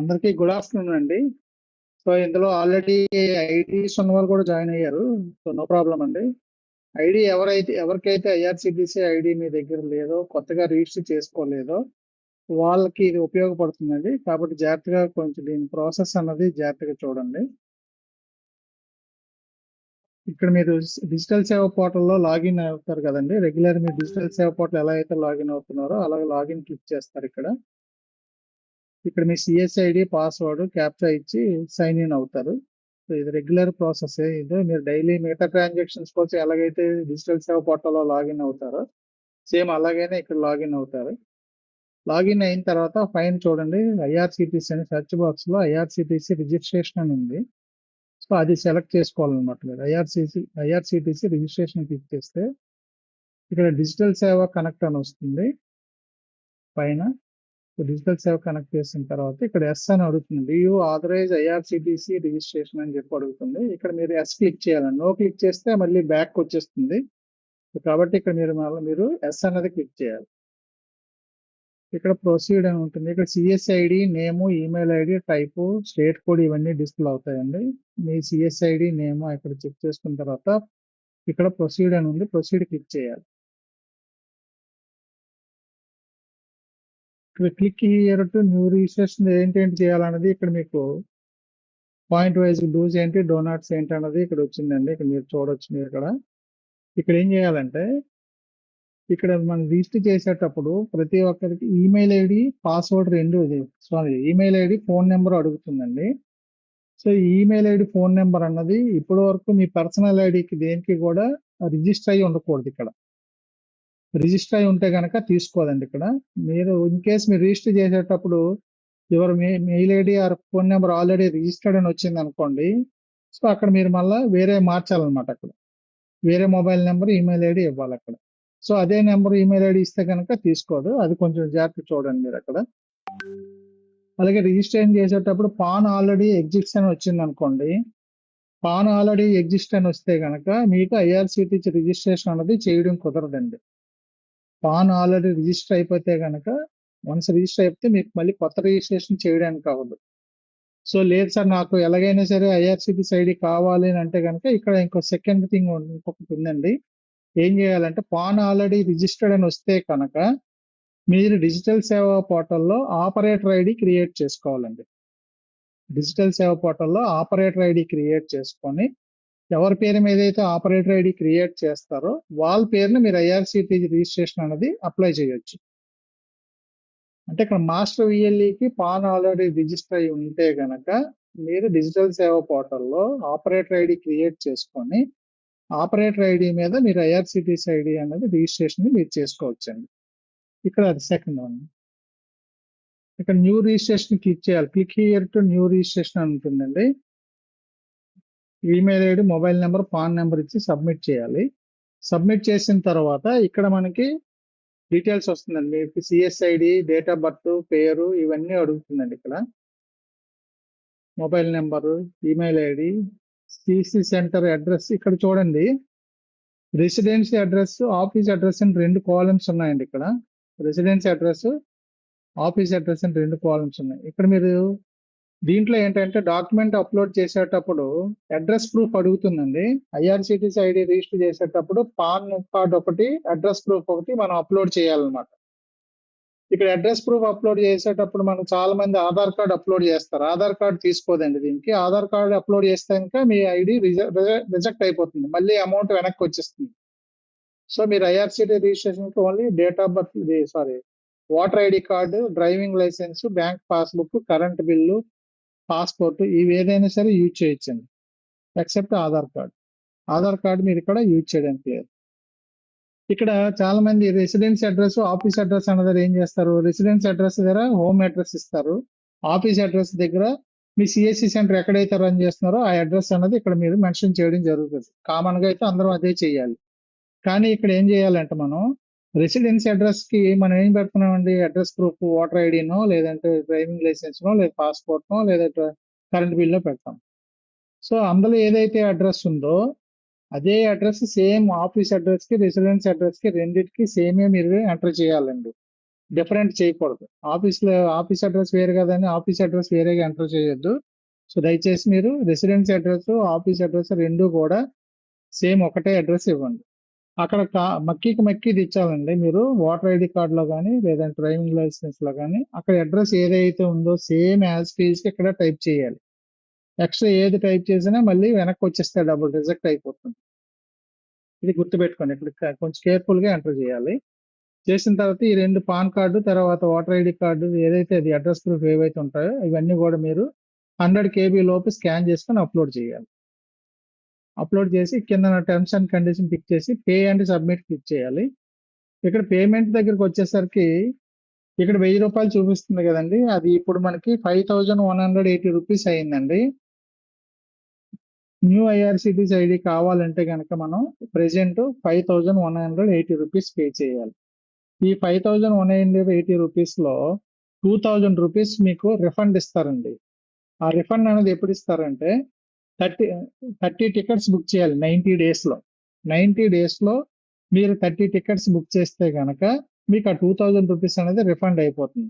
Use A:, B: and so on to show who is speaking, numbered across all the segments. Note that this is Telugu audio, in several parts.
A: అందరికీ గుడ్ ఆఫ్టర్నూన్ అండి. సో ఇందులో ఆల్రెడీ ఐడీస్ ఉన్న వాళ్ళు కూడా జాయిన్ అయ్యారు. సో నో ప్రాబ్లం అండి. ఐడి ఎవరికైతే ఐఆర్సిటిసి ఐడి మీ దగ్గర లేదో, కొత్తగా రిజిస్టర్ చేసుకోలేదో వాళ్ళకి ఇది ఉపయోగపడుతుందండి. కాబట్టి జాగ్రత్తగా కొంచెం దీని ప్రాసెస్ అన్నది జాగ్రత్తగా చూడండి. ఇక్కడ మీరు డిజిటల్ సేవ పోర్టల్లో లాగిన్ అవుతారు కదండి. రెగ్యులర్ మీరు డిజిటల్ సేవ పోర్టల్ ఎలా అయితే లాగిన్ అవుతున్నారో అలాగే లాగిన్ క్లిక్ చేస్తారు. ఇక్కడ మీ సిఎస్ఐడి పాస్వర్డ్ క్యాప్చా ఇచ్చి సైన్ ఇన్ అవుతారు. సో ఇది రెగ్యులర్ ప్రాసెస్. ఇది మీరు డైలీ మిగతా ట్రాన్సాక్షన్స్ కోసం ఎలాగైతే డిజిటల్ సేవ పోర్టల్లో లాగిన్ అవుతారో సేమ్ అలాగైనా ఇక్కడ లాగిన్ అవుతారు. లాగిన్ అయిన తర్వాత పైన చూడండి ఐఆర్సిటిసి అని సెర్చ్ బాక్స్ లో ఐఆర్సిటిసి రిజిస్ట్రేషన్ అని ఉంది. సో అది సెలెక్ట్ చేసుకోవాలన్నమాట. మీరు ఐఆర్సిటిసి రిజిస్ట్రేషన్ క్లిక్ చేస్తే ఇక్కడ డిజిటల్ సేవ కనెక్ట్ అని వస్తుంది పైన. డిజిటల్ సేవ కనెక్ట్ చేసిన తర్వాత ఇక్కడ ఎస్ అని అడుగుతుంది. యూ ఆథరైజ్ ఐఆర్సిటిసి రిజిస్ట్రేషన్ అని చెప్పి అడుగుతుంది. ఇక్కడ మీరు ఎస్ క్లిక్ చేయాలండి. నో క్లిక్ చేస్తే మళ్ళీ బ్యాక్ వచ్చేస్తుంది. కాబట్టి ఇక్కడ మీరు ఎస్ అన్నది క్లిక్ చేయాలి. ఇక్కడ ప్రొసీడ్ అని ఉంటుంది. ఇక్కడ CSID name, email ID, type, state code ఇవన్నీ డిస్ప్లే అవుతాయండి. మీ సిఎస్ఐడి నేము ఇక్కడ చెక్ చేసుకున్న తర్వాత ఇక్కడ ప్రొసీడ్ అని ఉంది. ప్రొసీడ్ క్లిక్ చేయాలి. ఇక్కడ click here to new registration ఏంటేంటి చేయాలన్నది ఇక్కడ మీకు పాయింట్ వైజ్ డూస్ ఏంటి, డోనాట్స్ ఏంటి అన్నది ఇక్కడ వచ్చిందండి. ఇక్కడ మీరు చూడొచ్చు. మీరు ఇక్కడ ఏం చేయాలంటే ఇక్కడ మనం రిజిస్టర్ చేసేటప్పుడు ప్రతి ఒక్కరికి email ID, password email ID, phone number అడుగుతుందండి. So email ID, phone number అన్నది ఇప్పటి వరకు మీ పర్సనల్ ఐడికి దేనికి కూడా రిజిస్టర్ అయ్యి ఉండకూడదు. ఇక్కడ రిజిస్టర్ అయి ఉంటే కనుక తీసుకోదండి. ఇక్కడ మీరు ఇన్ కేస్ మీరు రిజిస్టర్ చేసేటప్పుడు your mail ID are phone number already registered అని వచ్చింది అనుకోండి. సో అక్కడ మీరు మళ్ళీ వేరే మార్చాలన్నమాట. అక్కడ వేరే మొబైల్ నెంబర్, ఈమెయిల్ ఐడి ఇవ్వాలి అక్కడ. సో అదే నెంబర్, ఈమెయిల్ ఐడి ఇస్తే కనుక తీసుకోదు. అది కొంచెం జాగ్రత్త చూడండి మీరు అక్కడ. అలాగే రిజిస్ట్రేషన్ చేసేటప్పుడు పాన్ ఆల్రెడీ ఎగ్జిస్ట్ అని వచ్చింది అనుకోండి. పాన్ ఆల్రెడీ ఎగ్జిస్ట్ అని వస్తే కనుక మీకు ఐఆర్సిటిసి రిజిస్ట్రేషన్ అనేది చేయడం కుదరదండి. పాన్ ఆల్రెడీ రిజిస్టర్ అయిపోతే కనుక వన్స్ రిజిస్టర్ అయిపోతే మీకు మళ్ళీ కొత్త రిజిస్ట్రేషన్ చేయడానికి అవ్వదు. సో లేదు సార్ నాకు ఎలాగైనా సరే ఐఆర్సిటిసి ఐడి కావాలి అని అంటే కనుక ఇక్కడ ఇంకో సెకండ్ థింగ్ ఇంకొకటి ఉందండి. ఏం చేయాలంటే పాన్ ఆల్రెడీ రిజిస్టర్డ్ అని వస్తే కనుక మీరు డిజిటల్ సేవ పోర్టల్లో ఆపరేటర్ ఐడి క్రియేట్ చేసుకోవాలండి. డిజిటల్ సేవ పోర్టల్లో ఆపరేటర్ ఐడి క్రియేట్ చేసుకొని ఎవరి పేరు మీద అయితే ఆపరేటర్ ఐడి క్రియేట్ చేస్తారో వాళ్ళ పేరుని మీరు ఐఆర్సిటిసి రిజిస్ట్రేషన్ అనేది అప్లై చేయొచ్చు. అంటే ఇక్కడ మాస్టర్ విఎల్ఈకి పాన్ ఆల్రెడీ రిజిస్టర్ అయి ఉంటే గనక మీరు డిజిటల్ సేవ పోర్టల్లో ఆపరేటర్ ఐడి క్రియేట్ చేసుకొని ఆపరేటర్ ఐడి మీద మీరు ఐఆర్సిటిసి ఐడి అనేది రిజిస్ట్రేషన్ మీరు చేసుకోవచ్చండి. ఇక్కడ అది సెకండ్ వన్. ఇక్కడ న్యూ రిజిస్ట్రేషన్ క్లిక్ చేయాలి. Click here to new registration అని ఉంటుందండి. Email ID, mobile number, pan number ఇచ్చి సబ్మిట్ చేయాలి. సబ్మిట్ చేసిన తర్వాత ఇక్కడ మనకి డీటెయిల్స్ వస్తుందండి. మీకు సిఎస్ఐడి, డేట్ ఆఫ్ బర్త్, పేరు ఇవన్నీ అడుగుతుందండి. ఇక్కడ mobile number, email ID, CC centre address. ఇక్కడ చూడండి రెసిడెన్సీ అడ్రస్, ఆఫీస్ అడ్రస్ అని 2 కాలమ్స్ ఉన్నాయండి. ఇక్కడ రెసిడెన్సీ అడ్రస్, ఆఫీస్ అడ్రస్ అని 2 కాలమ్స్ ఉన్నాయి. ఇక్కడ మీరు దీంట్లో ఏంటంటే డాక్యుమెంట్ అప్లోడ్ చేసేటప్పుడు అడ్రస్ ప్రూఫ్ అడుగుతుందండి. ఐఆర్సిటిసి ఐడి రిజిస్టర్ చేసేటప్పుడు పాన్ కార్డ్ ఒకటి, అడ్రస్ ప్రూఫ్ ఒకటి మనం అప్లోడ్ చేయాలన్నమాట. ఇక్కడ అడ్రస్ ప్రూఫ్ అప్లోడ్ చేసేటప్పుడు మనం చాలా మంది ఆధార్ కార్డ్ అప్లోడ్ చేస్తారు. ఆధార్ కార్డ్ తీసుకోదండి దీనికి. ఆధార్ కార్డ్ అప్లోడ్ చేస్తే కనుక మీ ఐడి రిజెక్ట్ అయిపోతుంది, మళ్ళీ అమౌంట్ వెనక్కి వచ్చేస్తుంది. సో మీరు IRCT registration only date of birth, voter ID card, driving licence, bank passbook, current bill, passport ఇవి ఏదైనా సరే యూజ్ చేయొచ్చండి, except Aadhaar card. Aadhaar card మీరు ఇక్కడ యూజ్ చేయడానికి లేదు. ఇక్కడ చాలా మంది రెసిడెన్స్ అడ్రస్, ఆఫీస్ అడ్రస్ అన్నది ఏం చేస్తారు, రెసిడెన్స్ అడ్రస్ దగ్గర హోమ్ అడ్రస్ ఇస్తారు, ఆఫీస్ అడ్రస్ దగ్గర మీ సిఎస్సి సెంటర్ ఎక్కడైతే రన్ చేస్తున్నారో ఆ అడ్రస్ అన్నది ఇక్కడ మీరు మెన్షన్ చేయడం జరుగుతుంది. కామన్ గా అయితే అందరూ అదే చేయాలి. కానీ ఇక్కడ ఏం చేయాలంటే మనం రెసిడెన్స్ అడ్రస్ కి మనం ఏం పెడుతున్నామండి, అడ్రస్ ప్రూఫ్ ఓటర్ ఐడినో, లేదంటే డ్రైవింగ్ లైసెన్స్ నో, లేదా పాస్పోర్ట్ నో, లేదా కరెంట్ బిల్లో పెడతాం. సో అందులో ఏదైతే అడ్రస్ ఉందో అదే అడ్రస్ సేమ్ ఆఫీస్ అడ్రస్ కి, రెసిడెన్స్ అడ్రస్ కి రెండింటికి సేమే మీరు ఎంటర్ చేయాలండి. డిఫరెంట్ చేయకూడదు. ఆఫీస్ అడ్రస్ వేరు కదని ఆఫీస్ అడ్రస్ వేరేగా ఎంటర్ చేయొద్దు. సో దయచేసి మీరు రెసిడెన్స్ అడ్రస్, ఆఫీస్ అడ్రస్ రెండు కూడా సేమ్ ఒకటే అడ్రస్ ఇవ్వండి. అక్కడ మక్కీకి ఇచ్చాలండి మీరు ఓటర్ ఐడి కార్డులో కానీ లేదంటే డ్రైవింగ్ లైసెన్స్ లో కానీ అక్కడ అడ్రస్ ఏదైతే ఉందో సేమ్ యాజ్ టీజ్ కి ఇక్కడ టైప్ చేయాలి. ఎక్స్ట్రా ఏది టైప్ చేసినా మళ్ళీ వెనక్కి వచ్చేస్తే డబుల్ రిజెక్ట్ అయిపోతుంది. ఇది గుర్తుపెట్టుకోండి. ఇక్కడ కొంచెం కేర్ఫుల్ గా ఎంటర్ చేయాలి. చేసిన తర్వాత ఈ రెండు పాన్ కార్డు తర్వాత ఓటర్ ఐడి కార్డు ఏదైతే అది అడ్రస్ ప్రూఫ్ ఏవైతే ఉంటాయో ఇవన్నీ కూడా మీరు 100 KB లోపు స్కాన్ చేసుకొని అప్లోడ్ చేయాలి. అప్లోడ్ చేసి కింద టర్మ్స్ అండ్ కండిషన్ క్లిక్ చేసి పే అండ్ సబ్మిట్ క్లిక్ చేయాలి. ఇక్కడ పేమెంట్ దగ్గరకు వచ్చేసరికి ఇక్కడ 1000 రూపాయలు చూపిస్తుంది కదండి, అది ఇప్పుడు మనకి 5180 రూపీస్ అయిందండి. న్యూ ఐఆర్సిటీసీ ఐడి కావాలంటే కనుక మనం ప్రెసెంట్ 5180 రూపీస్ పే చేయాలి. ఈ 5180 రూపీస్ లో 2000 రూపీస్ మీకు రిఫండ్ ఇస్తారండి. ఆ రిఫండ్ అనేది ఎప్పుడు ఇస్తారంటే 30 టికెట్స్ బుక్ చేయాలి 90 days లో. 90 days లో మీరు 30 టికెట్స్ బుక్ చేస్తే కనుక మీకు ఆ 2000 రూపీస్ అనేది రిఫండ్ అయిపోతుంది.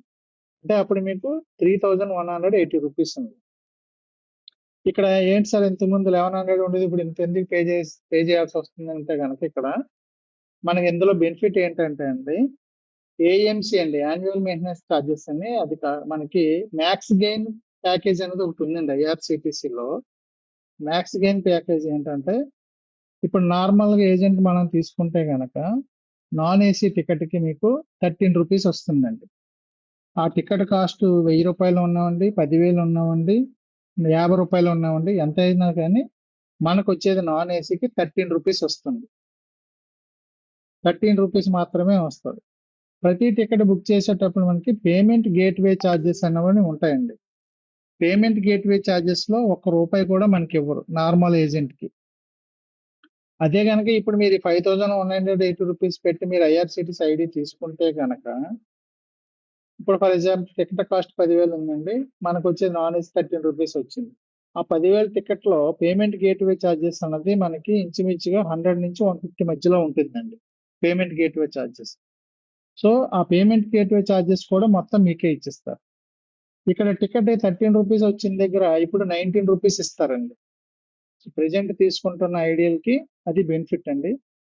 A: అంటే అప్పుడు మీకు 3180 రూపీస్ ఉంది. ఇక్కడ ఏంటి సార్ ఇంతకుముందు 1100 ఉండేది ఇప్పుడు ఇంత ఎందుకు పే చేయాల్సి వస్తుంది అంటే కనుక ఇక్కడ మనకి ఇందులో బెనిఫిట్ ఏంటంటే అండి ఏఎంసీ అండి, యాన్యువల్ మెయింటెనెన్స్ ఛార్జెస్ అని అది మనకి మ్యాక్స్ గెయిన్ ప్యాకేజ్ అనేది ఒకటి ఉందండి ఐఆర్సిటిసిలో. మ్యాక్స్ గెయిన్ ప్యాకేజ్ ఏంటంటే ఇప్పుడు నార్మల్ గా ఏజెంట్ మనం తీసుకుంటే గనక నాన్ ఏసీ టికెట్ కి మీకు 13 రూపీస్ వస్తుందండి. ఆ టికెట్ కాస్ట్ 1000 రూపాయలు ఉన్నామండి, 10,000 ఉన్నామండి, 50 రూపాయలు ఉన్నామండి, ఎంత అయినా కానీ మనకు వచ్చేది నాన్ ఏసీకి 13 రూపీస్ వస్తుంది. 13 రూపీస్ మాత్రమే వస్తుంది. ప్రతి టికెట్ బుక్ చేసేటప్పుడు మనకి పేమెంట్ గేట్వే ఛార్జెస్ అనేవి ఉంటాయండి. పేమెంట్ గేట్వే ఛార్జెస్ లో ₹1 కూడా మనకి ఇవ్వరు నార్మల్ ఏజెంట్ కి. అదే కనుక ఇప్పుడు మీరు 5180 రూపీస్ పెట్టి మీరు ఐఆర్సిటిసి ఐడి తీసుకుంటే కనుక ఇప్పుడు ఫర్ ఎగ్జాంపుల్ టికెట్ కాస్ట్ 10,000 ఉందండి, మనకు వచ్చేది నాన్ ఏసీ 13 రూపీస్ వచ్చింది. ఆ 10,000 టికెట్ లో పేమెంట్ గేట్వే ఛార్జెస్ అన్నది మనకి ఇంచుమించుగా 100 నుంచి 150 మధ్యలో ఉంటుందండి పేమెంట్ గేట్వే ఛార్జెస్. సో ఆ పేమెంట్ గేట్వే ఛార్జెస్ కూడా మొత్తం మీకే ఇచ్చిస్తారు. ఇక్కడ టికెట్ 13 రూపీస్ వచ్చిన దగ్గర ఇప్పుడు 19 రూపీస్ ఇస్తారండి. ప్రెజెంట్ తీసుకుంటున్న ఐడియల్ కి అది బెనిఫిట్ అండి.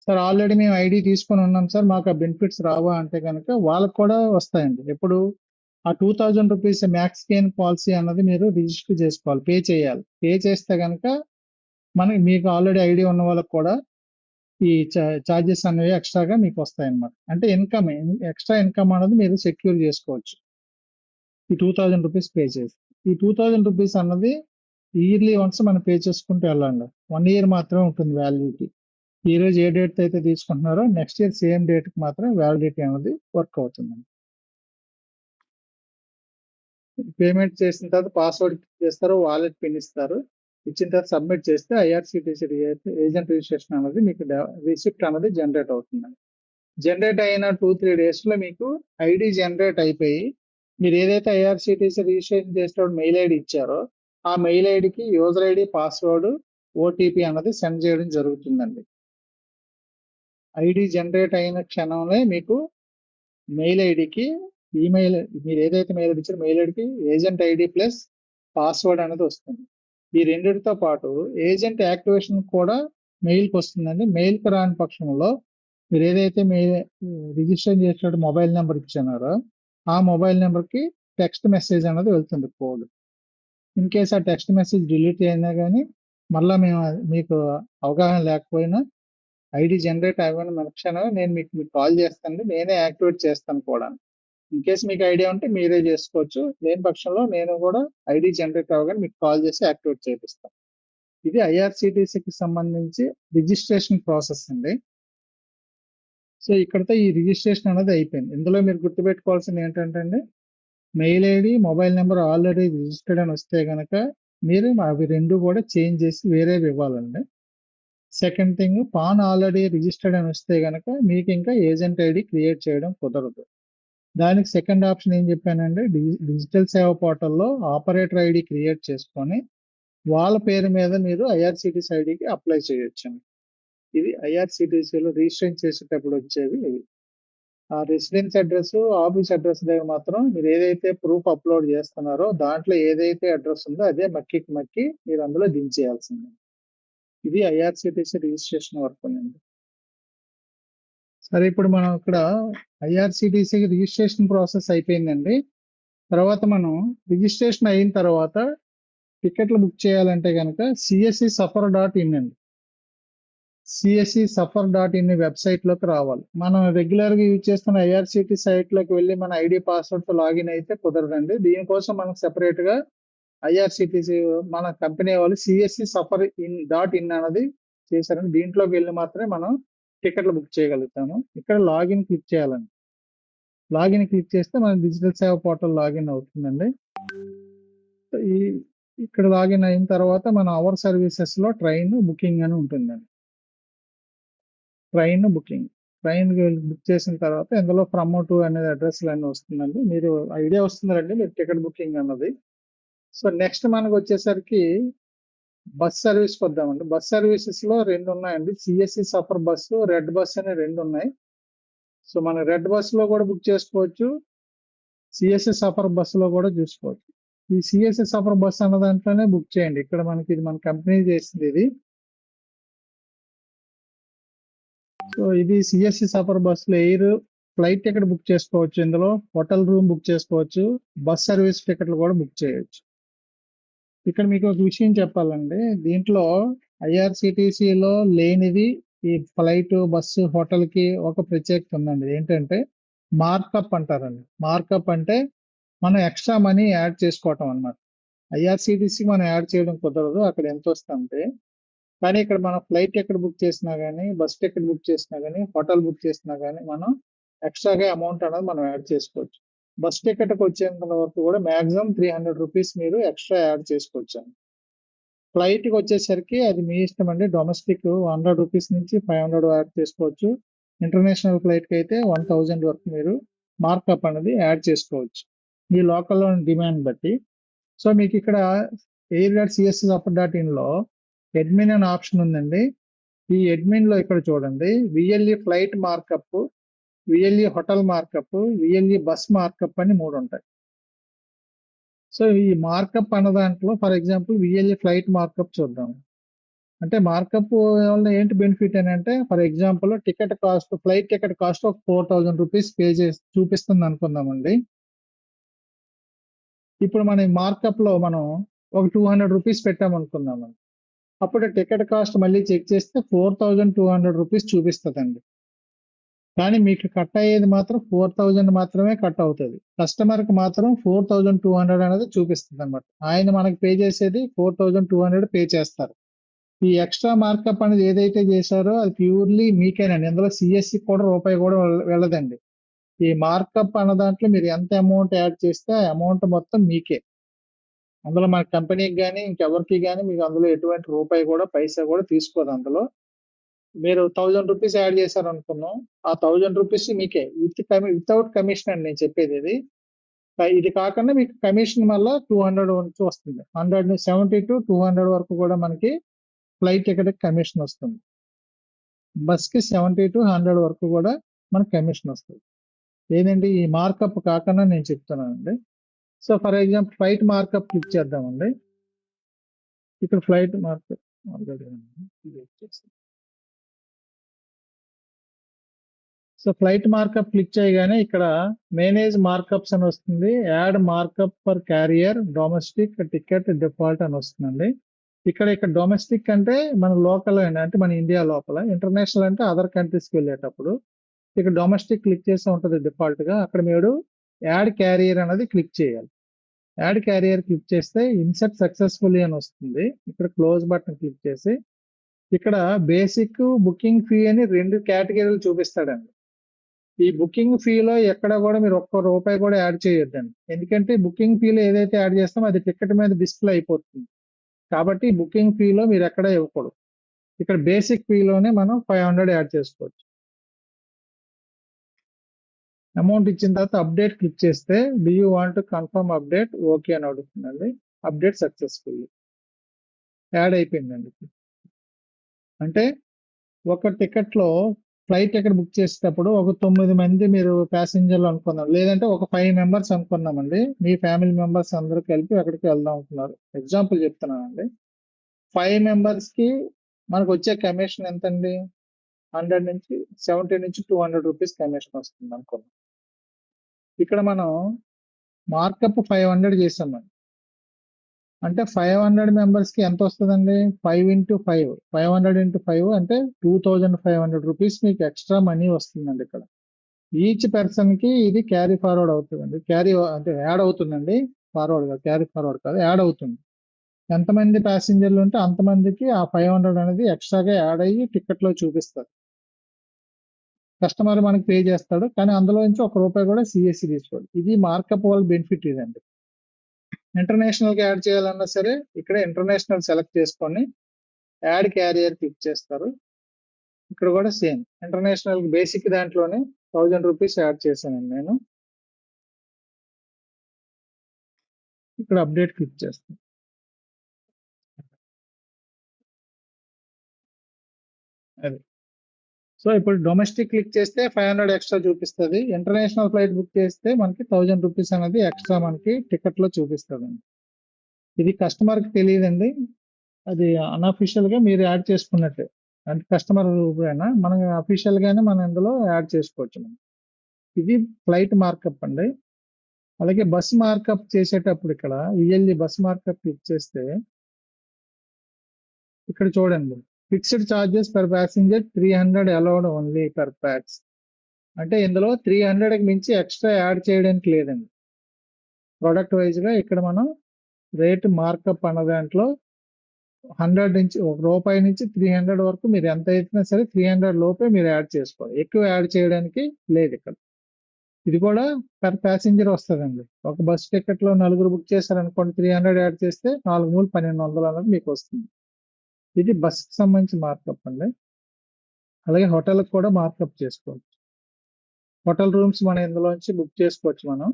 A: సార్ ఆల్రెడీ మేము ఐడి తీసుకొని ఉన్నాం సార్, మాకు ఆ బెనిఫిట్స్ రావా అంటే కనుక వాళ్ళకు కూడా వస్తాయండి. ఎప్పుడు ఆ 2000 రూపీస్ మ్యాక్స్ గెయిన్ పాలసీ అన్నది మీరు రిజిస్టర్ చేసుకోవాలి, పే చేయాలి. పే చేస్తే కనుక మీకు ఆల్రెడీ ఐడి ఉన్న వాళ్ళకి కూడా ఈ ఛార్జెస్ అనేవి ఎక్స్ట్రాగా మీకు వస్తాయి అన్నమాట. అంటే ఎక్స్ట్రా ఇన్కమ్ అనేది మీరు సెక్యూర్ చేసుకోవచ్చు ఈ 2000 రూపీస్ పే చేసి. ఈ 2000 రూపీస్ అన్నది ఇయర్లీ వన్స్ మనం పే చేసుకుంటూ వెళ్ళండి. 1 year మాత్రమే ఉంటుంది వ్యాలిడిటీ. ఈ రోజు ఏ డేట్ అయితే తీసుకుంటున్నారో నెక్స్ట్ ఇయర్ సేమ్ డేట్ కి మాత్రం వ్యాలిడిటీ అనేది వర్క్ అవుతుందండి. పేమెంట్ చేసిన తర్వాత పాస్వర్డ్ చేస్తారు, వాలెట్ పిన్ ఇస్తారు, ఇచ్చిన తర్వాత సబ్మిట్ చేస్తే ఐఆర్సిటిసి ఏజెంట్ రిజిస్ట్రేషన్ అనేది మీకు రిసిప్ట్ అనేది జనరేట్ అవుతుందండి. జనరేట్ అయిన 2-3 days లో మీకు ఐడి జనరేట్ అయిపోయి మీరు ఏదైతే ఐఆర్సిటిసి రిజిస్ట్రేషన్ చేసేటప్పుడు మెయిల్ ఐడి ఇచ్చారో ఆ మెయిల్ ఐడికి యూజర్ ఐడి, పాస్వర్డ్, ఓటీపీ అన్నది సెండ్ చేయడం జరుగుతుందండి. ఐడి జనరేట్ అయిన క్షణంలో మీకు మెయిల్ ఐడికి ఈమెయిల్ మీరు ఏదైతే మెయిల్ ఐడి ఇచ్చారో మెయిల్ ఐడికి ఏజెంట్ ఐడి ప్లస్ పాస్వర్డ్ అనేది వస్తుంది. ఈ రెండిటితో పాటు ఏజెంట్ యాక్టివేషన్ కూడా మెయిల్కి వస్తుందండి. మెయిల్కి రాని పక్షంలో మీరు ఏదైతే రిజిస్టర్ చేసిన మొబైల్ నెంబర్ ఇచ్చినారో ఆ మొబైల్ నెంబర్కి టెక్స్ట్ మెసేజ్ అనేది వెళ్తుంది కోడ్. ఇన్ కేస్ ఆ టెక్స్ట్ మెసేజ్ డిలీట్ అయినా కానీ మళ్ళీ మీకు అవగాహన లేకపోయినా ఐడి జనరేట్ అవ్వని మరుక్షణం నేను మీకు కాల్ చేస్తాను, నేనే యాక్టివేట్ చేస్తాను కూడా. ఇన్ కేస్ మీకు ఐడియా ఉంటే మీరే చేసుకోవచ్చు, లేని పక్షంలో నేను కూడా ఐడి జనరేట్ అవ్వగానే మీకు కాల్ చేసి యాక్టివేట్ చేపిస్తాను. ఇది ఐఆర్సిటిసికి సంబంధించి రిజిస్ట్రేషన్ ప్రాసెస్ అండి. సో ఇక్కడతో ఈ రిజిస్ట్రేషన్ అనేది అయిపోయింది. ఇందులో మీరు గుర్తుపెట్టుకోవాల్సింది ఏంటంటే అండి, mail ID, mobile number already registered అని వస్తే కనుక మీరు అవి రెండు కూడా చేంజ్ చేసి వేరేవి ఇవ్వాలండి. Second thing, pan already registered అని వస్తే కనుక మీకు ఇంకా ఏజెంట్ ఐడి క్రియేట్ చేయడం కుదరదు. దానికి సెకండ్ ఆప్షన్ ఏం చెప్పానంటే డిజిటల్ సేవ పోర్టల్లో ఆపరేటర్ ఐడి క్రియేట్ చేసుకొని వాళ్ళ పేరు మీద మీరు ఐఆర్సిటిసి ఐడికి అప్లై చేయొచ్చు. ఇది ఐఆర్సిటిసిలో రిజిస్ట్రేషన్ చేసేటప్పుడు వచ్చేవి ఇవి. ఆ రెసిడెన్స్ అడ్రస్, ఆఫీస్ అడ్రస్ దగ్గర మాత్రం మీరు ఏదైతే ప్రూఫ్ అప్లోడ్ చేస్తున్నారో దాంట్లో ఏదైతే అడ్రస్ ఉందో అదే మక్కి మీరు అందులో దించేయాల్సిందే. ఇది ఐఆర్సిటిసి రిజిస్ట్రేషన్ వర్క్ అండి. సరే, ఇప్పుడు మనం ఇక్కడ ఐఆర్సిటిసి రిజిస్ట్రేషన్ ప్రాసెస్ అయిపోయిందండి. తర్వాత మనం రిజిస్ట్రేషన్ అయిన తర్వాత టికెట్లు బుక్ చేయాలంటే కనుక CSEsuffer.in అండి. CSEsuffer.in వెబ్సైట్ లోకి రావాలి. మనం రెగ్యులర్ గా యూజ్ చేస్తున్న ఐఆర్సిటి సైట్ లోకి వెళ్ళి మన ఐడి పాస్వర్డ్ తో లాగిన్ అయితే కుదరదండి. దీనికోసం మనం సెపరేట్ గా ఐఆర్సిటిసి మన కంపెనీ వాళ్ళు CSEsuffer.in అనేది చేశారండి. దీంట్లోకి వెళ్ళి మాత్రమే మనం టికెట్లు బుక్ చేయగలుగుతాము. ఇక్కడ లాగిన్ క్లిక్ చేయాలండి. లాగిన్ క్లిక్ చేస్తే మన డిజిటల్ సేవ పోర్టల్ లాగిన్ అవుతుందండి. ఈ ఇక్కడ లాగిన్ అయిన తర్వాత మన అవర్ సర్వీసెస్ లో ట్రైన్ బుకింగ్ అని ఉంటుందండి. ట్రైన్ బుకింగ్ బుక్ చేసిన తర్వాత ఇందులో ఫ్రమ్ టు అనేది అడ్రస్ అన్నీ వస్తుందండి. మీరు ఐడియా వస్తుందండి మీరు టికెట్ బుకింగ్ అన్నది. సో నెక్స్ట్ మనకు వచ్చేసరికి బస్ సర్వీస్ వద్దామండి. బస్ సర్వీసెస్ లో 2 ఉన్నాయండి. CSE suffer bus, red bus అనే 2 ఉన్నాయి. సో మన రెడ్ బస్ లో కూడా బుక్ చేసుకోవచ్చు, CSE సఫర్ బస్సులో కూడా చూసుకోవచ్చు. ఈ CSE సఫర్ బస్ అన్న దాంట్లోనే బుక్ చేయండి. ఇక్కడ మనకి ఇది మన కంపెనీ చేసింది ఇది. సో ఇది CSE సఫర్ బస్ లో ఎయిర్ ఫ్లైట్ టికెట్ బుక్ చేసుకోవచ్చు, ఇందులో హోటల్ రూమ్ బుక్ చేసుకోవచ్చు, బస్ సర్వీస్ టికెట్లు కూడా బుక్ చేయొచ్చు. ఇక్కడ మీకు ఒక విషయం చెప్పాలండి, దీంట్లో ఐఆర్సిటిసిలో లేనిది ఈ ఫ్లైట్, బస్సు, హోటల్ కి ఒక ప్రత్యేకత ఉందండి. ఏంటంటే మార్కప్ అంటారండి. మార్కప్ అంటే మనం ఎక్స్ట్రా మనీ యాడ్ చేసుకోవటం అన్నమాట. ఐఆర్సిటిసి మనం యాడ్ చేయడం కుదరదు, అక్కడ ఎంత వస్తుంటే. కానీ ఇక్కడ మనం ఫ్లైట్ టికెట్ బుక్ చేసినా కానీ, బస్ టికెట్ బుక్ చేసినా కానీ, హోటల్ బుక్ చేసినా కానీ మనం ఎక్స్ట్రాగా అమౌంట్ అనేది మనం యాడ్ చేసుకోవచ్చు. బస్ టికెట్కి వచ్చేంత వరకు కూడా మాక్సిమం 300 రూపీస్ మీరు ఎక్స్ట్రా యాడ్ చేసుకోవచ్చు. ఫ్లైట్కి వచ్చేసరికి అది మీ ఇష్టం అండి. డొమెస్టిక్ 100 రూపీస్ నుంచి 500 యాడ్ చేసుకోవచ్చు. ఇంటర్నేషనల్ ఫ్లైట్కి అయితే 1000 వరకు మీరు మార్కప్ అనేది యాడ్ చేసుకోవచ్చు, మీ లోకల్లో డిమాండ్ బట్టి. సో మీకు ఇక్కడ air.csuffer.in లో అడ్మిన్ అనే ఆప్షన్ ఉందండి. ఈ అడ్మిన్ లో ఇక్కడ చూడండి, VLE flight markup, VLE hotel markup, VLE bus markup అని 3 ఉంటాయి. సో ఈ మార్కప్ అన్న దాంట్లో for example VLE flight markup చూద్దాం. అంటే మార్కప్ వల్ల ఏంటి బెనిఫిట్ అని అంటే, for example ticket cost, flight ticket cost ఒక 4000 రూపీస్ పే చేసి చూపిస్తుంది అనుకుందామండి. ఇప్పుడు మన మార్కప్ లో మనం ఒక 200 రూపీస్ పెట్టామనుకుందామండి. అప్పుడు టికెట్ కాస్ట్ మళ్ళీ చెక్ చేస్తే 4200 రూపీస్ చూపిస్తుందండి. కానీ మీకు కట్ అయ్యేది మాత్రం 4000 మాత్రమే కట్ అవుతుంది. కస్టమర్ కి మాత్రం 4200 అనేది చూపిస్తుంది అనమాట. ఆయన మనకి పే చేసేది 4200 పే చేస్తారు. ఈ ఎక్స్ట్రా మార్కప్ అనేది ఏదైతే చేశారో అది ప్యూర్లీ మీకేనండి. ఇందులో CSE కూడా రూపాయి కూడా వెళ్ళదండి. ఈ మార్కప్ అన్న దాంట్లో మీరు ఎంత అమౌంట్ యాడ్ చేస్తే ఆ అమౌంట్ మొత్తం మీకే. అందులో మన కంపెనీకి కానీ ఇంకెవరికి కానీ మీకు అందులో ఎటువంటి రూపాయి కూడా పైసా కూడా తీసుకోదు. అందులో మీరు 1000 రూపీస్ యాడ్ చేశారు అనుకున్నాం, ఆ 1000 రూపీస్ మీకే వితౌట్ కమిషన్ అండి నేను చెప్పేది ఇది. ఇది కాకుండా మీకు కమిషన్ వల్ల 200 నుంచి వస్తుంది. 170 to 200 వరకు కూడా మనకి ఫ్లైట్ టికెట్ కమిషన్ వస్తుంది. బస్ కి 70 to 100 వరకు కూడా మనకి కమిషన్ వస్తుంది. ఏదండి ఈ మార్కప్ కాకుండా నేను చెప్తున్నానండి. So for example flight markup click చేద్దామండి. ఇక్కడ flight markup so flight markup click చేయగానే ఇక్కడ మేనేజ్ మార్కప్స్ అని వస్తుంది. Add markup for carrier, domestic, ticket, default అని వస్తుందండి. ఇక్కడ డొమెస్టిక్ అంటే మన లోకల్ అండి, అంటే మన ఇండియా లోపల. ఇంటర్నేషనల్ అంటే అదర్ కంట్రీస్కి వెళ్ళేటప్పుడు. ఇక్కడ డొమెస్టిక్ క్లిక్ చేసి ఉంటుంది డిఫాల్ట్ గా. అక్కడ మీరు యాడ్ క్యారియర్ అనేది క్లిక్ చేయాలి. యాడ్ క్యారియర్ క్లిక్ చేస్తే ఇన్సర్ట్ సక్సెస్ఫుల్లీ అని వస్తుంది. ఇక్కడ క్లోజ్ బటన్ క్లిక్ చేసి ఇక్కడ బేసిక్, బుకింగ్ ఫీ అని 2 కేటగిరీలు చూపిస్తాడండి. ఈ బుకింగ్ ఫీలో ఎక్కడ కూడా మీరు ఒక్క రూపాయి కూడా యాడ్ చేయొద్దండి. ఎందుకంటే బుకింగ్ ఫీలో ఏదైతే యాడ్ చేస్తామో అది టికెట్ మీద డిస్ప్లే అయిపోతుంది. కాబట్టి బుకింగ్ ఫీలో మీరు ఎక్కడ ఇవ్వకూడదు. ఇక్కడ బేసిక్ ఫీలోనే మనం 500 యాడ్ చేసుకోవచ్చు. అమౌంట్ ఇచ్చిన తర్వాత అప్డేట్ క్లిక్ చేస్తే do you want to confirm update, okay అని అడుగుతుందండి. అప్డేట్ సక్సెస్ఫుల్ యాడ్ అయిపోయిందండి. అంటే ఒక టికెట్ లో ఫ్లైట్ టికెట్ బుక్ చేసేటప్పుడు ఒక 9 మంది మీరు ప్యాసింజర్లు అనుకున్నాం, లేదంటే ఒక 5 మెంబర్స్ అనుకున్నామండి. మీ ఫ్యామిలీ మెంబర్స్ అందరూ కలిపి అక్కడికి వెళ్దాం అనుకున్నారు. ఎగ్జాంపుల్ చెప్తున్నానండి. 5 మెంబర్స్ కి మనకు వచ్చే కమిషన్ ఎంతండి? 100 నుంచి 70 నుంచి 200 రూపీస్ కమిషన్ వస్తుంది అనుకున్నాం. ఇక్కడ మనం మార్కప్ 500 చేసామండి. అంటే 500 మెంబర్స్ కి ఎంత వస్తుందండి? 5 ఇంటూ 5 500 ఇంటూ 5 అంటే 2500 రూపీస్ మీకు ఎక్స్ట్రా మనీ వస్తుందండి. ఇక్కడ ఈచ్ పర్సన్ కి ఇది క్యారీ ఫార్వర్డ్ అవుతుందండి. క్యారీ అంటే యాడ్ అవుతుందండి. ఫార్వర్డ్ కాదు, క్యారీ ఫార్వర్డ్ కాదు, యాడ్ అవుతుంది. ఎంతమంది ప్యాసింజర్లు ఉంటే అంతమందికి ఆ 500 అనేది ఎక్స్ట్రాగా యాడ్ అయ్యి టికెట్ లో చూపిస్తారు. కస్టమర్ మనకి పే చేస్తాడు, కానీ అందులో నుంచి ₹1 కూడా సిఎస్సి తీసుకోడు. ఇది మార్కప్ వాళ్ళ బెనిఫిట్ ఇదండి. ఇంటర్నేషనల్ కి యాడ్ చేయాలన్నా సరే ఇక్కడ ఇంటర్నేషనల్ సెలెక్ట్ చేసుకొని యాడ్ క్యారియర్ క్లిక్ చేస్తారు. ఇక్కడ కూడా సేమ్ ఇంటర్నేషనల్ బేసిక్ దాంట్లోనే 1000 రూపీస్ యాడ్ చేశానండి నేను. ఇక్కడ అప్డేట్ క్లిక్ చేస్తాను. అది సో ఇప్పుడు డొమెస్టిక్ క్లిక్ చేస్తే 500 ఎక్స్ట్రా చూపిస్తుంది. ఇంటర్నేషనల్ ఫ్లైట్ బుక్ చేస్తే మనకి 1000 రూపీస్ అనేది ఎక్స్ట్రా మనకి టికెట్ లో చూపిస్తుంది. ఇది కస్టమర్ కి తెలియదండి, అది అన్అఫీషియల్ గా మీరు యాడ్ చేసుకున్నట్టే. అంటే కస్టమర్ అయినా మనం అఫీషియల్ గానే మనం ఇందులో యాడ్ చేసుకోవచ్చు మనం. ఇది ఫ్లైట్ మార్కప్ అండి. అలాగే బస్ మార్కప్ చేసేటప్పుడు ఇక్కడ విఎల్ఈ బస్ మార్కప్ క్లిక్ చేస్తే ఇక్కడ చూడండి, fixed charges per passenger 300 allowed only per packs. అంటే ఇందులో 300 కి మించి ఎక్స్ట్రా యాడ్ చేయడానికి లేదండి. ప్రొడక్ట్ వైజ్ గా ఇక్కడ మనం రేట్ మార్కప్ అన్న దాంట్లో 100 నుంచి ₹1 నుంచి 300 వరకు మీరు ఎంత అయినా సరే 300 లోపే మీరు యాడ్ చేసుకోవాలి. ఎక్కువ యాడ్ చేయడానికి లేదు ఇక్కడ. ఇది కూడా పర్ ప్యాసింజర్ వస్తుందండి. ఒక బస్ టికెట్ లో 4 బుక్ చేశారనుకోండి, 300 యాడ్ చేస్తే 4 మూడు 1200 అనేది మీకు వస్తుంది. ఇది బస్ కి సంబంధించి మార్కప్ అండి. అలాగే హోటల్ కూడా మార్కప్ చేసుకోవచ్చు. హోటల్ రూమ్స్ మనం ఇందులోంచి బుక్ చేసుకోవచ్చు మనం.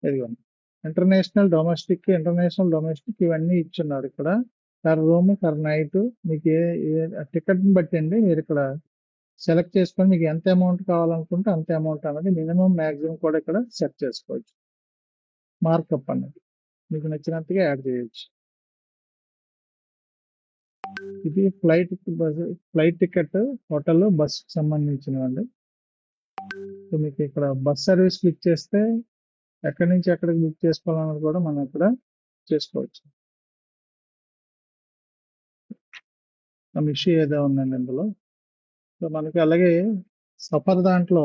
A: ఇదిగోండి ఇంటర్నేషనల్ డొమెస్టిక్ ఇవన్నీ ఇచ్చున్నారు ఇక్కడ. పర్ రూమ్ పర్ నైట్ మీకు ఏ టికెట్ ని బట్టి అండి మీరు ఇక్కడ సెలెక్ట్ చేసుకొని మీకు ఎంత అమౌంట్ కావాలనుకుంటే అంత అమౌంట్ అనేది మినిమం మ్యాక్సిమం కూడా ఇక్కడ సెట్ చేసుకోవచ్చు. మార్కప్ అనేది మీకు నచ్చినంతగా యాడ్ చేయొచ్చు. ఇది ఫ్లైట్ టికెట్ హోటల్ బస్ సంబంధించినవండి. సో మీకు ఇక్కడ బస్ సర్వీస్ క్లిక్ చేస్తే ఎక్కడి నుంచి ఎక్కడికి బుక్ చేసుకోవాలన్నది కూడా మనం ఇక్కడ చేసుకోవచ్చు. ఇష్యూ ఏదో ఉందండి ఇందులో. సో మనకి అలాగే సఫర్ దాంట్లో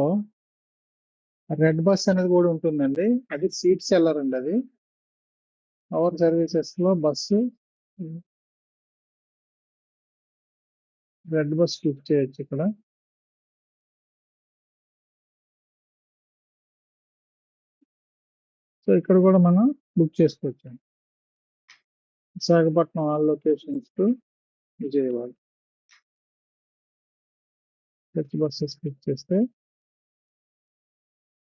A: రెడ్ బస్ అనేది కూడా ఉంటుందండి. అది సీట్ సెల్లర్ అండి. అది అవర్ సర్వీసెస్ లో బస్సు రెడ్ బస్ క్లిక్ చేయొచ్చు ఇక్కడ. సో ఇక్కడ కూడా మనం బుక్ చేసుకోవచ్చు. Visakhapatnam all locations to Vijayawada red buses click చేస్తే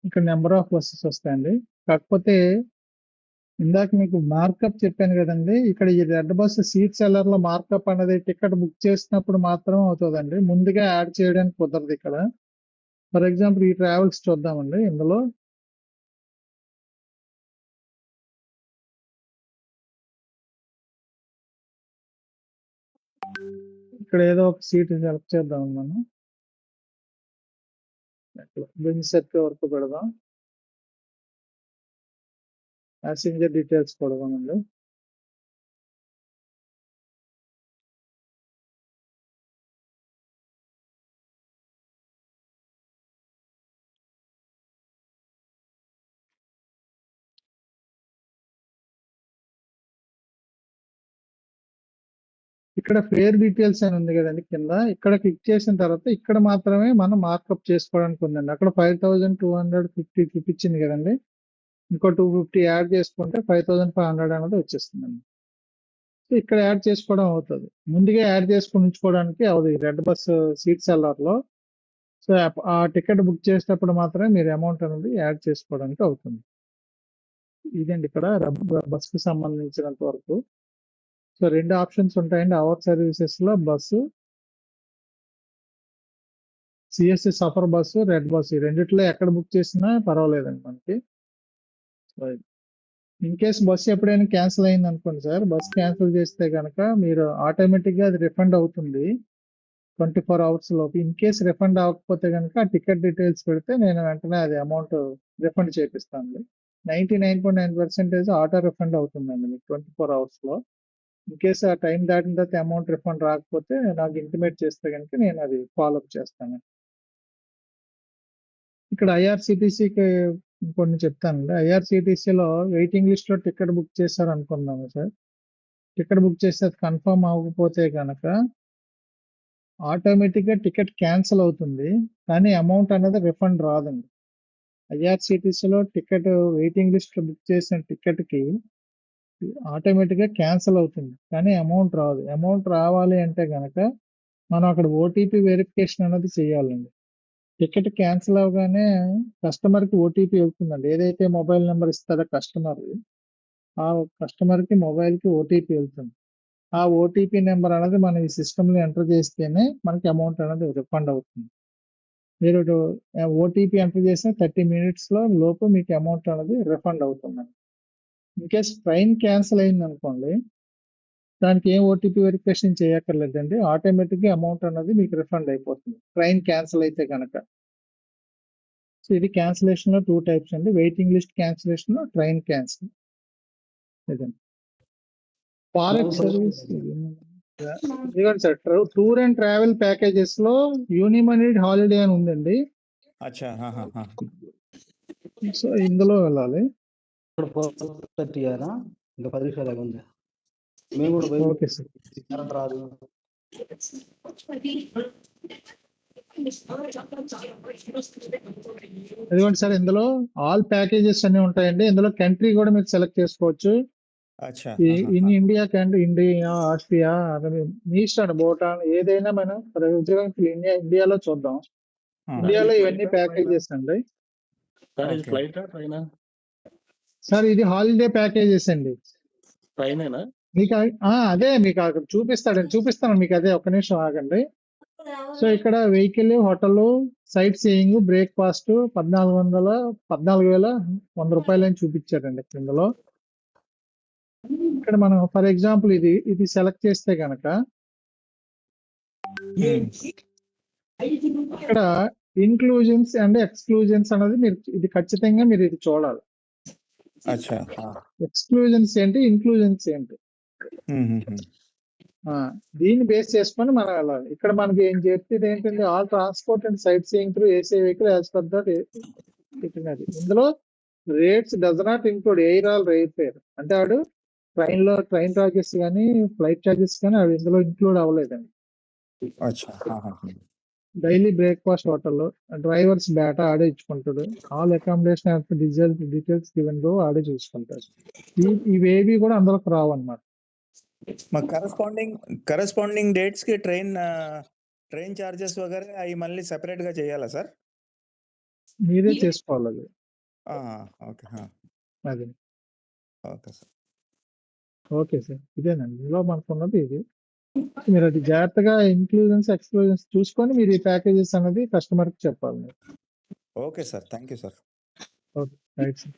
A: ఇక్కడ నెంబర్ ఆఫ్ బస్సెస్ వస్తాయండి. కాకపోతే ఇందాక మీకు మార్కప్ చెప్పాను కదండి, ఇక్కడ ఈ రెడ్ బస్ సీట్ సెల్లర్ లో మార్కప్ అనేది టికెట్ బుక్ చేసినప్పుడు మాత్రం అవుతుందండి. ముందుగా యాడ్ చేయడానికి కుదరదు ఇక్కడ. ఫర్ ఎగ్జాంపుల్ ఈ ట్రావెల్స్ చూద్దామండి. ఇందులో ఇక్కడ ఏదో ఒక సీట్ సెలెక్ట్ చేద్దాం మనం. బెంచ్ సెట్ వరకు పెడదాం. ప్యాసింజర్ డీటెయిల్స్ కొడదామండి. ఇక్కడ ఫేర్ డీటెయిల్స్ అని ఉంది కదండి కింద. ఇక్కడ క్లిక్ చేసిన తర్వాత ఇక్కడ మాత్రమే మనం మార్కప్ చేసుకోవడానికి ఉందండి. అక్కడ 5250 చూపించింది కదండి. ఇంకో 250 యాడ్ చేసుకుంటే 5500 అనేది వచ్చేస్తుందండి. సో ఇక్కడ యాడ్ చేసుకోవడం అవుతుంది. ముందుగా యాడ్ చేసుకుని ఉంచుకోవడానికి అవుతుంది రెడ్ బస్ సీట్ సెల్లర్ లో. సో ఆ టికెట్ బుక్ చేసేటప్పుడు మాత్రమే మీరు అమౌంట్ అనేది యాడ్ చేసుకోవడానికి అవుతుంది. ఇదండి ఇక్కడ బస్ కి సంబంధించినంత వరకు. సో 2 ఆప్షన్స్ ఉంటాయండి అవర్ సర్వీసెస్ లో, bus CSC Safar bus, red bus ఈ రెండిట్లో ఎక్కడ బుక్ చేసినా పర్వాలేదండి మనకి. ఇన్ కేస్ బస్సు ఎప్పుడైనా క్యాన్సిల్ అయింది అనుకోండి సార్, బస్ క్యాన్సిల్ చేస్తే కనుక మీరు ఆటోమేటిక్ గా అది రిఫండ్ అవుతుంది 24 hours లోపు. ఇన్ కేస్ రిఫండ్ అవ్వకపోతే కనుక టికెట్ డీటెయిల్స్ పెడితే నేను వెంటనే అది అమౌంట్ రిఫండ్ చేపిస్తాను. 99.9% ఆటో రిఫండ్ అవుతుందండి మీకు 24 hours లో. ఇన్ కేస్ ఆ టైం దాటిన తర్వాత అమౌంట్ రిఫండ్ రాకపోతే నాకు ఇంటిమేట్ చేస్తే కనుక నేను అది ఫాలోఅప్ చేస్తాను. ఇక్కడ ఐఆర్సిటిసికి కొన్ని చెప్తానండి. ఐఆర్సిటిసిలో వెయిటింగ్ లిస్ట్ లో టికెట్ బుక్ చేశారు అనుకుందాము సార్. టికెట్ బుక్ చేస్తే అది కన్ఫర్మ్ అవ్వకపోతే కనుక ఆటోమేటిక్ గా టికెట్ క్యాన్సిల్ అవుతుంది, కానీ అమౌంట్ అనేది రిఫండ్ రాదండి. ఐఆర్సిటిసిలో టికెట్ వెయిటింగ్ లిస్ట్ లో బుక్ చేసిన టికెట్ కి ఆటోమేటిక్ గా క్యాన్సిల్ అవుతుంది, కానీ అమౌంట్ రాదు. అమౌంట్ రావాలి అంటే గనక మనం అక్కడ ఓటీపీ వెరిఫికేషన్ అనేది చేయాలండి. టికెట్ క్యాన్సిల్ అవగానే కస్టమర్ కి ఓటీపీ వెళ్తుందండి. ఏదైతే మొబైల్ నెంబర్ ఇస్తారో కస్టమర్, ఆ కస్టమర్ కి మొబైల్ కి ఓటీపీ వెళ్తుంది. ఆ ఓటీపీ నెంబర్ అనేది మనం ఈ సిస్టమ్ లో ఎంటర్ చేస్తేనే మనకి అమౌంట్ అనేది రిఫండ్ అవుతుంది. మీరు ఓటీపీ ఎంటర్ చేసిన 30 minutes లో లోపు మీకు అమౌంట్ అనేది రిఫండ్ అవుతుంది. ఇన్ కేస్ ట్రైన్ క్యాన్సిల్ అయింది అనుకోండి, దానికి ఏం ఓటీపీ వెరిఫికేషన్ చేయక్కర్లేదండి, ఆటోమేటిక్ గా అమౌంట్ అనేది మీకు రిఫండ్ అయిపోతుంది ట్రైన్ క్యాన్సిల్ అయితే కనుక. సో ఇది క్యాన్సిలేషన్ లో 2 types అండి, waiting list cancellation, train cancel. ఇదండి ఫారెక్స్ సర్వీస్. ఇదిగోండి sir, tour and travel packages లో యూనిమనీ హాలిడే అని ఉందండి.
B: అచ్చా,
A: సో ఇందులో వెళ్ళాలి.
C: ఇప్పుడు 4:30 ఇంకా 10 నిమిషాలు ఉంది. మేము కూడా పోయి
A: ఓకే సార్.
C: కరెంట్ రాదు.
A: అదిగోండి సార్, ఇందులో ఆల్ ప్యాకేజెస్ అన్ని ఉంటాయండి. ఇందులో కంట్రీ కూడా మీరు సెలెక్ట్ చేసుకోవచ్చు.
B: అచ్చా,
A: in India country, India, Austria, మీ ఇష్టం, భూటాన్, ఏదైనా మనం ఫర్ ఎగ్జాంపుల్ ఇండియాలో చూద్దాం. ఇండియాలో ఇవన్నీ ప్యాకేజెస్ అండి.
D: ఫ్లైట్ ట్రైనా?
A: సార్ ఇది హాలిడే ప్యాకేజెస్ అండి.
D: ట్రైనేనా?
A: మీకు అదే మీకు అక్కడ చూపిస్తాను మీకు. అదే ఒక్క నిమిషం ఆగండి. సో ఇక్కడ vehicle, hotel, sight seeing, breakfast 14,100 రూపాయలని చూపించారండి ఇందులో. ఇక్కడ మనం ఫర్ ఎగ్జాంపుల్ ఇది సెలెక్ట్ చేస్తే కనుక ఇక్కడ ఇన్క్లూజన్స్ అండ్ ఎక్స్క్లూజన్స్ అనేది మీరు ఇది ఖచ్చితంగా మీరు ఇది చూడాలి.
B: అచ్చా,
A: ఎక్స్క్లూజన్స్ ఏంటి, ఇన్క్లూజన్స్ ఏంటి, దీన్ని బేస్ చేసుకొని మనం వెళ్ళాలి. ఇక్కడ మనకి ఏం చెప్తుంది ఏంటంటే, all transport and sightseeing through AC vehicle as per the ఇందులో rates does not include air or rail fare. అంటే ఆడు ట్రైన్ చార్జెస్ కానీ ఫ్లైట్ చార్జెస్ కానీ అవి ఇందులో ఇంక్లూడ్ అవ్వలేదండి. డైలీ బ్రేక్ఫాస్ట్ హోటల్లో డ్రైవర్స్ డేటా ఆడే ఇచ్చుకుంటాడు. ఆల్ అకామిడేషన్ డీటెయిల్స్ గివెన్ గో ఆడే చూసుకుంటాడు. ఇవేవి కూడా అందులోకి రావు అన్నమాట.
B: కరెస్పాండింగ్ డేట్స్ కి ట్రైన్ చార్జెస్ వగైరా అవి మళ్ళీ సెపరేట్ గా చేయాలా సార్?
A: మీరే చేసుకోవాలి అది.
B: ఓకే,
A: అది
B: ఓకే సార్.
A: ఓకే సార్, ఇదేనండి ఇందులో మనకు ఉన్నది ఇది. మీరు అది జాగ్రత్తగా ఇన్క్లూజన్స్, ఎక్స్క్లూజన్స్ చూసుకొని మీరు ఈ ప్యాకేజెస్ అనేది కస్టమర్ కి చెప్పాలి.
B: Okay sir, thank you sir.
A: Okay, right sir.